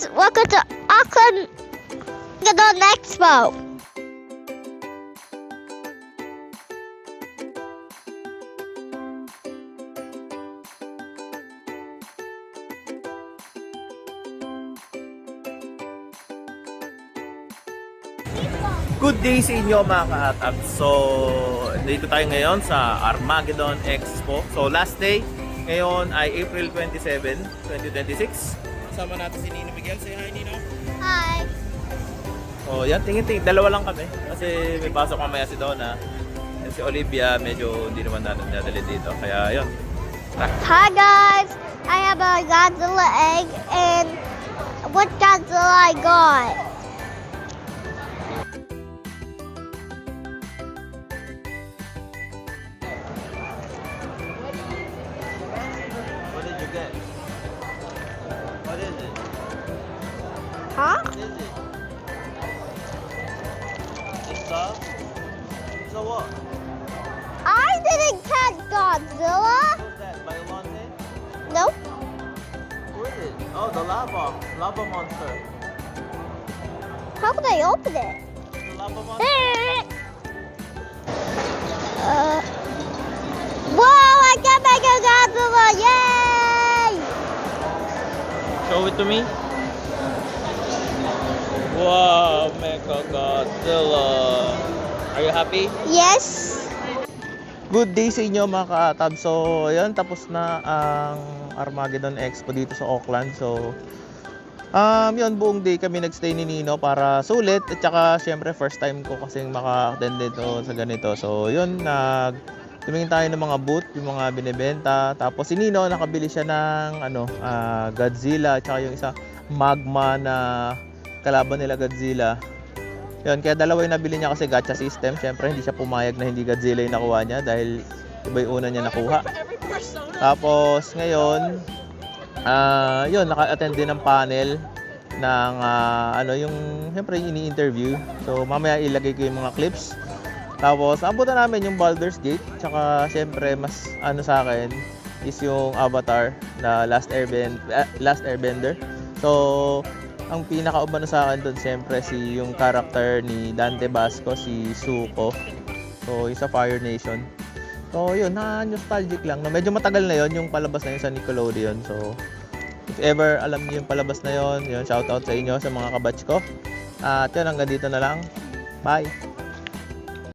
guys, welcome to Armageddon Expo. Good day sa inyo mga ka-ATAG. So, dito tayo ngayon sa Armageddon Expo. So, last day ngayon ay April 27, 2026. Kasama natin si Nino Miguel. Say hi, Nino. Hi. So, yan, tingin-tingin. Dalawa lang kami. Kasi may pasok mamaya si Donna. And si Olivia, medyo hindi naman natin nadali dito. Kaya, yun. Hi guys, I have a Godzilla egg, and what Godzilla I got? What did you get? What is it? Huh? What is it? It's stuff? So what? I didn't catch Godzilla. Who's that? Biomonte? Nope. Who is it? Oh, the lava monster. How could I open it? The lava monster. Whoa! I got Mega Godzilla! Yay! Show it to me. Wow, Mecha Godzilla. Are you happy? Yes. Good day sa inyo mga ka-ATAB. So, ayun, tapos na ang Armageddon Expo dito sa Auckland. So, yun, buong day kami nagstay ni Nino para sulit. At saka, syempre, first time ko kasing maka-attend dito sa ganito. So, yun, tumingin tayo ng mga booth, yung mga binibenta. Tapos si Nino, nakabili siya ng Godzilla. At saka yung isa, Magma na kalaban nila Godzilla. Yun, kaya dalawa yung nabili niya kasi gacha system. Siyempre, hindi siya pumayag na hindi Godzilla yung nakuha niya dahil iba yung una niya nakuha. Tapos, ngayon, yun, naka-attend din ng panel ng, yung, siyempre, yung ini-interview. So, mamaya ilagay ko yung mga clips. Tapos, abutan namin yung Baldur's Gate. Tsaka, siyempre, mas, sa akin, is yung Avatar na Last Airbender. So, ang pinaka-umano sa akin doon, siyempre, yung character ni Dante Basco, si Zuko. So, isa Fire Nation. So, yun, nostalgic lang. No? Medyo matagal na yon yung palabas na yun sa Nickelodeon. So, if ever alam niyo yung palabas na yun, shoutout sa inyo, sa mga kabatch ko. At yun, hanggang dito na lang. Bye!